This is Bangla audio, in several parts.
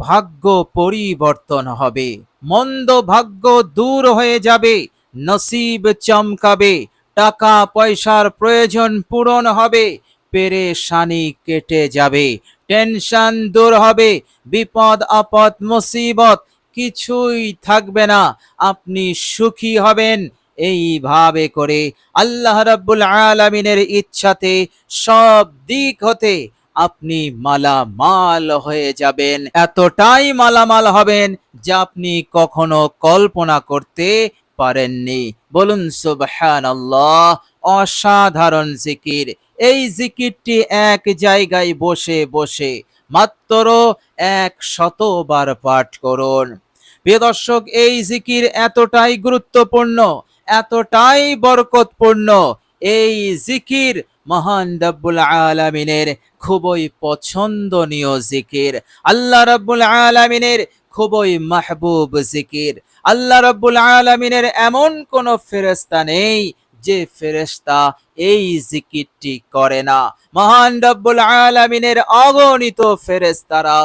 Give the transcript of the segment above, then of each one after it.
ভাগ্য পরিবর্তন হবে, মন্দ ভাগ্য দূর হয়ে যাবে, নসিব চমকাবে, টাকা পয়সার প্রয়োজন পূরণ হবে, পেরেশানি কেটে যাবে, টেনশন দূর হবে, বিপদ আপদ মুসিবত কিছুই থাকবে না, আপনি সুখী হবেন। এইভাবে করে আল্লাহ রাব্বুল আলামিনের ইচ্ছাতে সব দিক হতে আপনি মালামাল হয়ে যাবেন, এতটাই মালামাল হবেন যা আপনি কখনো কল্পনা করতে পারেননি। বলুন সুবহানাল্লাহ। অসাধারণ জিকির। এই জিকিরটি এক জায়গায় বসে বসে মাত্র 100 বার পাঠ করুন। প্রিয় দর্শক, এই জিকির এতটাই গুরুত্বপূর্ণ, এতটাই বরকতপূর্ণ, এই জিকির মহান রব্বুল আলামিনের খুবই পছন্দনীয় জিকির, আল্লাহ রব্বুল আলামিনের খুবই মাহবুব জিকির। আল্লাহ রব্বুল আলামিনের এমন কোন ফেরেশতা নেই যে ফেরেশতা এই জিকিরটি করে না। মহান রব্বুল আলামিনের অগণিত ফেরেশতারা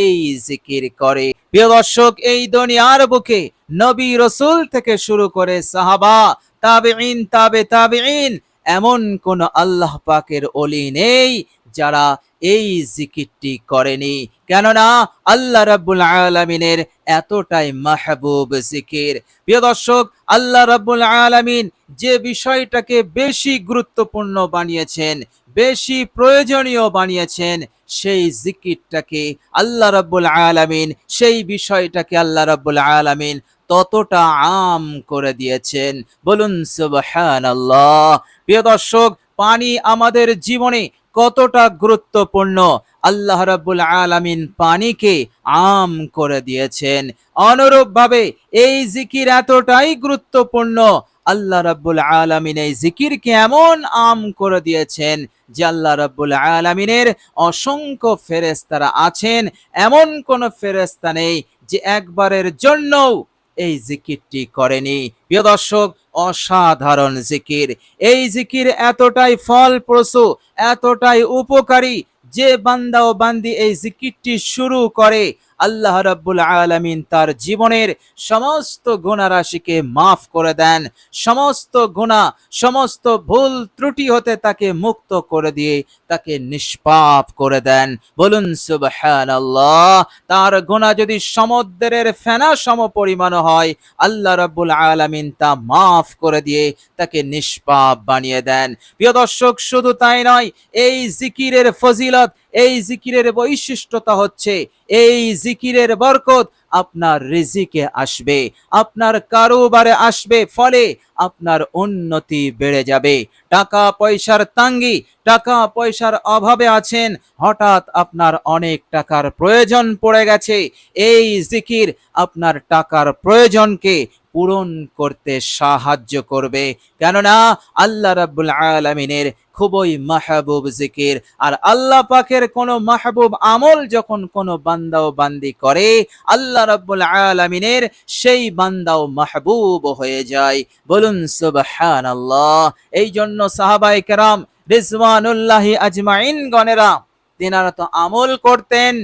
এই জিকির করে। প্রিয় দর্শক, এই দুনিয়ার বুকে নবী রাসূল থেকে শুরু করে সাহাবা, তাবেঈন, তাবেঈন, এমন কোন আল্লাহ পাকের ওলি নেই যারা এই জিকিরটি করেনি, কেননা আল্লাহ রাব্বুল আলামিনের এতটাই মাহবুব জিকির। প্রিয় দর্শক, আল্লাহ রাব্বুল আলামিন যে বিষয়টাকে বেশি গুরুত্বপূর্ণ বানিয়েছেন, বেশি প্রয়োজনীয় বানিয়েছেন, সেই জিকিরটাকে আল্লাহ রাব্বুল আলামিন, সেই বিষয়টাকে আল্লাহ রাব্বুল আলামিন ততটা আম করে দিয়েছেন। বলুন সুবহানাল্লাহ। প্রিয় দর্শক, পানি আমাদের জীবনে কতটা গুরুত্বপূর্ণ, আল্লাহ রাব্বুল আলামিন পানিকে আম করে দিয়েছেন। অনুরূপভাবে এই জিকির এতটাই গুরুত্বপূর্ণ, আল্লাহ রাব্বুল আলামিন এই জিকিরকে এমন আম করে দিয়েছেন যে আল্লাহ রাব্বুল আলামিনের অসংখ্য ফেরেশতারা আছেন, এমন কোন ফেরেশতা নেই যে একবারের জন্যও এই জিকিরটি করেনি। প্রিয় দর্শক, অসাধারণ জিকির। এই জিকির এতটাই ফলপ্রসূ, এতটাই উপকারী যে বান্দা ও বান্দি এই জিকিরটি শুরু করে, আল্লাহ রাব্বুল আলামিন তার জীবনের সমস্ত গুনাহ রাশিকে মাফ করে দেন, সমস্ত গুনাহ, সমস্ত ভুল ত্রুটি হতে তাকে মুক্ত করে দিয়ে তাকে নিষ্পাপ করে দেন। বলুন সুবহানাল্লাহ। তার গুনাহ যদি সমুদ্রের ফেনা সম পরিমাণ হয়, আল্লাহ রাব্বুল আলামিন তা মাফ করে দিয়ে তাকে নিষ্পাপ বানিয়ে দেন। প্রিয় দর্শক, শুধু তাই নয়, এই জিকিরের ফজিলত, এই জিকিরের বৈশিষ্ট্যতা হচ্ছে এই জিকিরের বরকত আপনার রিজিকে আসবে, আপনার কারোবারে আসবে, ফলে আপনার উন্নতি বেড়ে যাবে। টাকা পয়সার তাঙ্গি, টাকা পয়সার অভাবে আছেন, হঠাৎ আপনার অনেক টাকার প্রয়োজন পড়ে গেছে, এই জিকির আপনার টাকার প্রয়োজনকে পূরণ করতে সাহায্য করবে, কেননা আল্লাহ রাব্বুল আলামিনের খুবই মাহবুব জিকির। আর আল্লাহ পাকের কোন মাহবুব আমল যখন কোন বান্দা ও বান্দি করে, আল্লাহ রাব্বুল আলামিনের সেই বান্দা ও মাহবুব হয়ে যায়। বলুন সুবহানাল্লাহ। এই জন্য সাহাবায়ে কেরাম রিজওয়ানুল্লাহি আজমাইন গণেরা তিনারা তো আমল করতেন,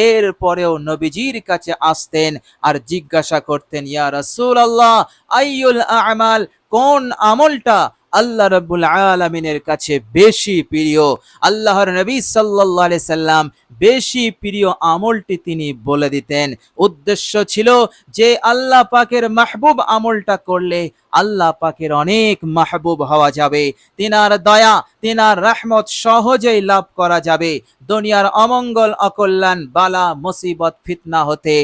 এরপরেও নবীজির কাছে আসতেন আর জিজ্ঞাসা করতেন, ইয়া রাসূলুল্লাহ, আইয়ুল আমাল, কোন আমলটা আল্লাহ রাব্বুল আলামিনের কাছে বেশি প্রিয়? আল্লাহর নবী সাল্লাল্লাহু আলাইহি সাল্লাম বেশি প্রিয় আমলটি তিনি বলে দিতেন। উদ্দেশ্য ছিল যে আল্লাহ পাকের মাহবুব আমলটা করলে আল্লাহ পাকের অনেক মাহবুব হওয়া যাবে, তিনার দয়া, তিনার রহমত সহজেই লাভ করা যাবে, দুনিয়ার অমঙ্গল, অকল্যাণ, বালা মুসিবত, ফিতনা হতে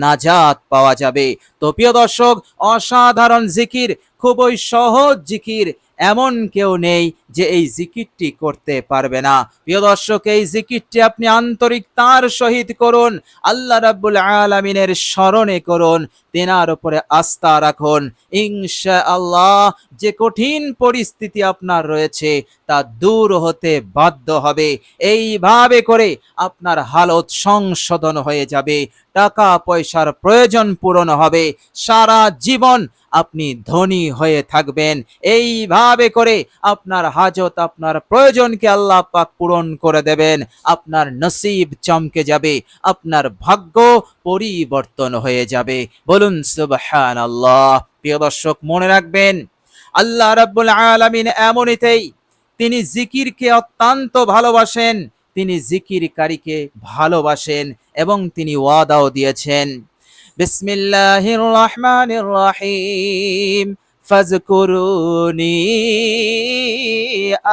নাজাত পাওয়া যাবে। তো প্রিয় দর্শক, অসাধারণ জিকির, খুবই সহজ জিকির, এমন কেউ নেই যে এই জিকিরটি করতে পারবে না। প্রিয় দর্শক, এই জিকিরটি আপনি আন্তরিকতার সহিত করুন, আল্লাহ রাব্বুল আলামিনের স্মরণে করুন, তেনার উপরে আস্থা রাখুন। ইনশাআল্লাহ যে কঠিন পরিস্থিতি আপনার রয়েছে তা দূর হতে বাধ্য হবে। এইভাবে করে আপনার হালত সংশোধন হয়ে যাবে, টাকা পয়সার প্রয়োজন পূরণ হবে, সারা জীবন আপনি ধনী হয়ে থাকবেন। এইভাবে করে আপনার হাজত, আপনার প্রয়োজনকে আল্লাহ পাক পূরণ করে দেবেন। আপনার নসিব চমকে যাবে, আপনার ভাগ্য পরিবর্তন হয়ে যাবে। বলুন সুবহানাল্লাহ। প্রিয় দর্শক, মনে রাখবেন, আল্লাহ রাব্বুল আলামিন এমনিতেই, তিনি জিকিরকে অত্যন্ত ভালোবাসেন, তিনি জিকিরকারীকে ভালোবাসেন এবং তিনি ওয়াদাও দিয়েছেন। বিসমিল্লাহির রহমানির রহিম, ফাজকুরুনি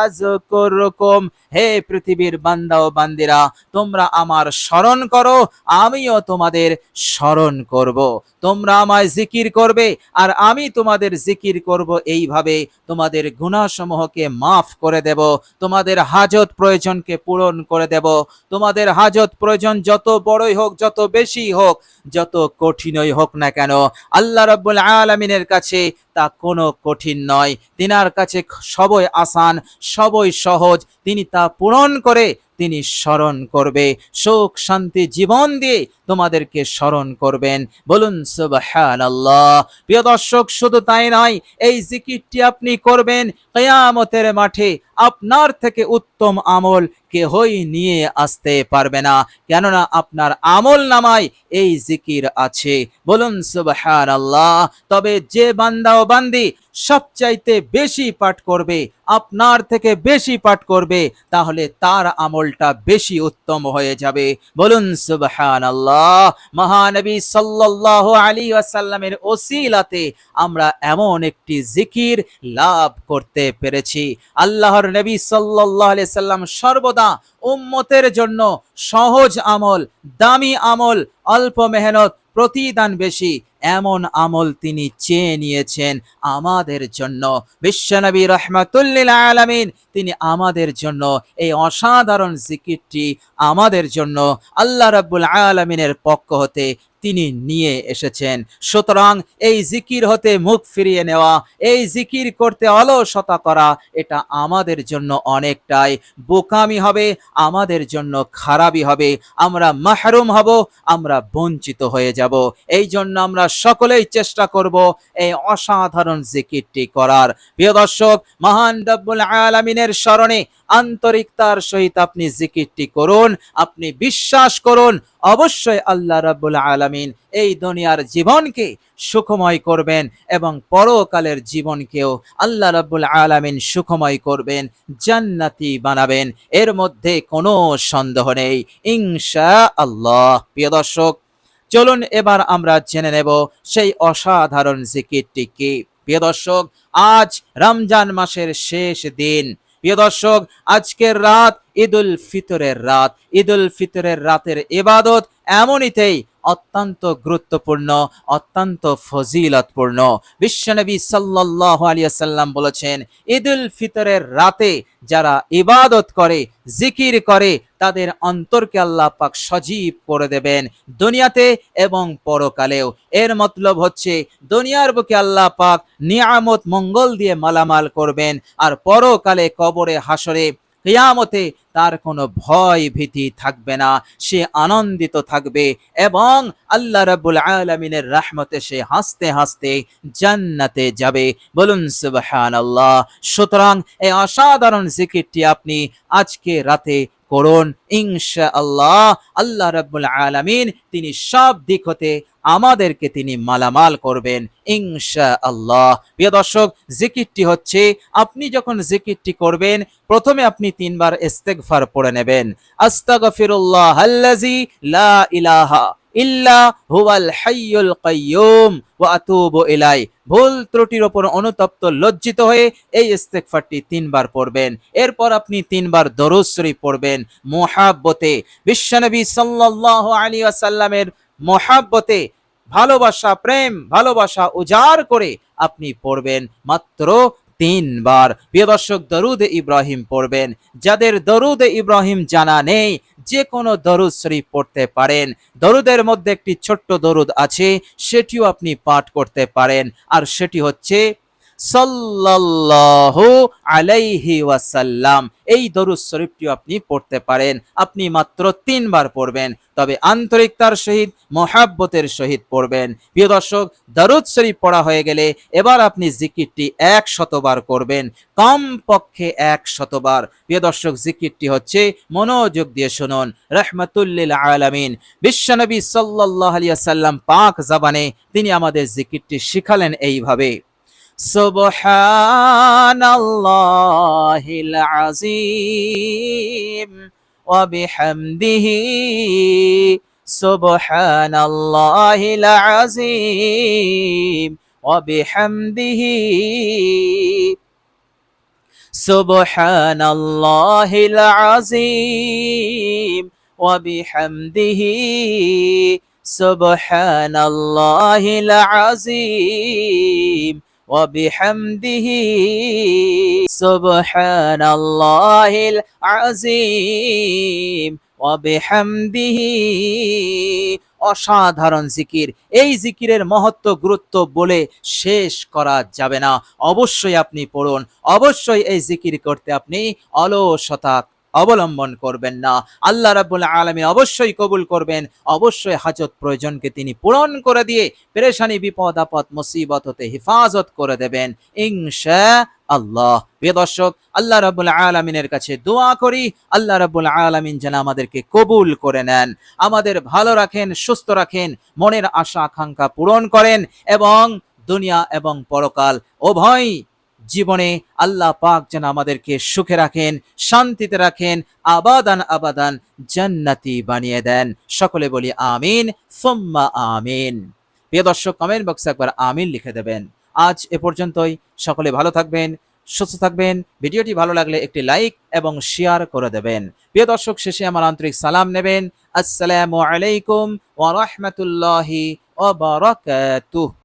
আযকুরকুম। হে পৃথিবীর বান্দা ও বান্দিরা, তোমরা আমার স্মরণ করো, আমিও তোমাদের স্মরণ করব। তোমরা আমায় জিকির করবে আর আমি তোমাদের জিকির করব। এইভাবে তোমাদের গুনাহসমূহকে মাফ করে দেব, তোমাদের হাজত প্রয়োজনকে পূরণ করে দেব। তোমাদের হাজত প্রয়োজন যত বড়ই হোক, যত বেশি হোক, যত কঠিনই হোক না কেন, আল্লাহ রাব্বুল আলামিনের কাছে তা কোনো কঠিন নয়। তিনার কাছে সবই আসান, সবই সহজ। তিনি তা পূরণ করে তিনি স্মরণ করবে, সুখ শান্তি জীবন দিয়ে তোমাদেরকে স্মরণ করবেন। বলুন সুবহানাল্লাহ। প্রিয় দর্শক, শুধু তাই নয়, এই জিকিরটি আপনি করবেন, কিয়ামতের মাঠে আপনার থেকে উত্তম আমল কেহই নিয়ে আসতে পারবে না, কেননা আপনার আমল নামায় এই জিকির আছে। বলুন সুবহানাল্লাহ। তবে যে বান্দা ও বান্দি সবচাইতে বেশি পাঠ করবে, আপনার থেকে বেশি পাঠ করবে, তাহলে তার আমলটা বেশি উত্তম হয়ে যাবে। বলুন সুবহানাল্লাহ। মহানবী সাল্লাল্লাহু আলাইহি ওয়াসাল্লামের ওসিলাতে আমরা এমন একটি জিকির লাভ করতে পেরেছি। আল্লাহর নবী সাল্লাল্লাহু আলাইহি সাল্লাম সর্বদা উম্মতের জন্য সহজ আমল, দামি আমল, অল্প মেহনত, প্রতিদান বেশি, এমন আমল তিনি চেয়ে নিয়েছেন আমাদের জন্য। বিশ্বনবী রাহমাতুল লিল আলামিন, তিনি আমাদের জন্য এই অসাধারণ জিকিরটি আমাদের জন্য আল্লাহ রাব্বুল আলামিনের পক্ষ হতে তিনি নিয়ে এসেছেন। সুতরাং এই জিকির হতে মুখ ফিরিয়ে নেওয়া, এই জিকির করতে অলসতা করা, এটা আমাদের জন্য অনেকটাই বোকামি হবে, আমাদের জন্য খারাপই হবে। আমরা মাহরুম হব, আমরা বঞ্চিত হয়ে যাব। এই জন্য আমরা সকলেই চেষ্টা করব এই অসাধারণ জিকিরটি করার। প্রিয় দর্শক, মহান রব্বুল আলামিনের স্মরণে আন্তরিকতার সহিত আপনি জিকিরটি করুন। আপনি বিশ্বাস করুন, অবশ্যই আল্লাহ রাব্বুল আলামিন এই দুনিয়ার জীবনকে সুখময় করবেন এবং পরকালের জীবনকেও আল্লাহ রাব্বুল আলামিন সুখময় করবেন, জান্নাতি বানাবেন। এর মধ্যে কোনো সন্দেহ নেই ইনশাআল্লাহ। প্রিয় দর্শক, চলুন এবার আমরা জেনে নেব সেই অসাধারণ জিকিরটি কি। প্রিয় দর্শক, আজ রমজান মাসের শেষ দিন। প্রিয় দর্শক, আজকের রাত ঈদুল ফিতরের রাত। ঈদুল ফিতরের রাতের ইবাদত এমনিতেই অত্যন্ত গুরুত্বপূর্ণ, অত্যন্ত ফজিলতপূর্ণ। বিশ্বনবী সাল্লাল্লাহু আলাইহি ওয়াসাল্লাম বলেছেন, ঈদুল ফিতরের রাতে যারা ইবাদত করে, জিকির করে, তাদের অন্তরকে আল্লাহ পাক সজীব করে দেবেন, দুনিয়াতে এবং পরকালেও। এর মতলব হচ্ছে, দুনিয়ার বুকে আল্লাহ পাক নিয়ামত মঙ্গল দিয়ে মালামাল করবেন, আর পরকালে কবরে হাসরে কিয়ামতে তার কোনো ভয় ভীতি থাকবে না, সে আনন্দিত থাকবে এবং আল্লাহ রাব্বুল আলামিনের রহমতে সে হাসতে হাসতে জান্নাতে যাবে। বলুন সুবহানাল্লাহ। সুতরাং এই অসাধারণ জিকিরটি আপনি আজকে রাতে করুন ইনশাআল্লাহ। আল্লাহ রাব্বুল আলামিন তিনি সব দিক হতে আমাদেরকে তিনি মালামাল করবেন ইনশাআল্লাহ। প্রিয় দর্শক, জিকিরটি হচ্ছে, আপনি যখন জিকিরটি করবেন, প্রথমে আপনি 3 বার ইস্তেগফার পড়ে নেবেন। আস্তাগফিরুল্লাহাল্লাযী লা ইলাহা ইল্লা হুয়াল হাইয়ুল কাইয়্যুম ওয়া আতুবু ইলাই। ভুল ত্রুটির উপর অনুতপ্ত লজ্জিত হয়ে এই ইস্তেগফারটি 3 বার পড়বেন। এরপর আপনি 3 বার দরুদ শরীফ পড়বেন মুহাব্বতে, বিশ্বনবী সাল্লাল্লাহু আলাইহি ওয়াসাল্লামের মুহাব্বতে, ভালোবাসা, প্রেম ভালোবাসা উজাড় করে আপনি পড়বেন মাত্র 3 বার। প্রিয় দর্শক, দরুদ ইব্রাহিম পড়বেন। যাদের দরুদ ইব্রাহিম জানা নেই, যে কোনো দরুদ শরীফ পড়তে পারেন। দরুদের মধ্যে একটি ছোট্ট দরুদ আছে, সেটিও আপনি পাঠ করতে পারেন, আর সেটি হচ্ছে, সাল্লাল্লাহু আলাইহি ওয়াসাল্লাম। এই দরুদ শরীফটি আপনি পড়তে পারেন। আপনি মাত্র 3 বার পড়বেন, তবে আন্তরিকতার সহিত মহাব্বতের সহিত পড়বেন। প্রিয় দর্শক, দরুদ শরীফ পড়া হয়ে গেলে এবার আপনি জিকিরটি 100বার করবেন, কমপক্ষে 100বার। প্রিয় দর্শক, জিকিরটি হচ্ছে, মনোযোগ দিয়ে শুনুন, রাহমাতুল্লিল আলামিন বিশ্বনবী সাল্লাল্লাহু আলাইহি ওয়াসাল্লাম পাক জবানে তিনি আমাদের জিকিরটি শিখালেন এইভাবে: সুবহানাল্লাহিল আযীম ওয়া বিহামদিহি, সুবহানাল্লাহিল আযীম ওয়া বিহামদিহি, সুবহানাল্লাহিল আযীম ওয়া বিহামদিহি, সুবহানাল্লাহিল আযীম ওয়া বিহামদিহি, সুবহানাল্লাহিল আযীম ওয়া বিহামদিহি। অসাধারণ জিকির। এই জিকিরের মহত্ব গুরুত্ব বলে শেষ করা যাবে না। অবশ্যই আপনি পড়ুন, অবশ্যই এই জিকির করতে আপনি অলসতা অবলম্বন করবেন না। আল্লাহ রাব্বুল আলামিন অবশ্যই কবুল করবেন, অবশ্যই হাজত প্রয়োজনকে তিনি পূরণ করে দিয়ে পেরেশানি, বিপদ আপদ, মুসিবত হতে হেফাজত করে দেবেন ইনশাআল্লাহ। প্রিয় দর্শক, আল্লাহ রাব্বুল আলামিনের কাছে দোয়া করি, আল্লাহ রাব্বুল আলামিন যেন আমাদেরকে কবুল করে নেন, আমাদের ভালো রাখেন, সুস্থ রাখেন, মনের আশা আকাঙ্ক্ষা পূরণ করেন, এবং দুনিয়া এবং পরকাল উভয় জীবনে আল্লাহ পাক যেন আমাদেরকে সুখে রাখেন, শান্তিতে রাখেন, আবাদান আবাদান জান্নাতি বানিয়ে দেন। সকলে বলি আমিন সুম্মা আমিন। প্রিয় দর্শক, কমেন্ট বক্সে একবার আমিন লিখে দেবেন। আজ এ পর্যন্তই। সকলে ভালো থাকবেন, সুস্থ থাকবেন। ভিডিওটি ভালো লাগলে একটি লাইক এবং শেয়ার করে দেবেন। প্রিয় দর্শক, শেষে আমার আন্তরিক সালাম নেবেন। আসসালামু আলাইকুম ওয়া রাহমাতুল্লাহি ওয়া বারাকাতুহু।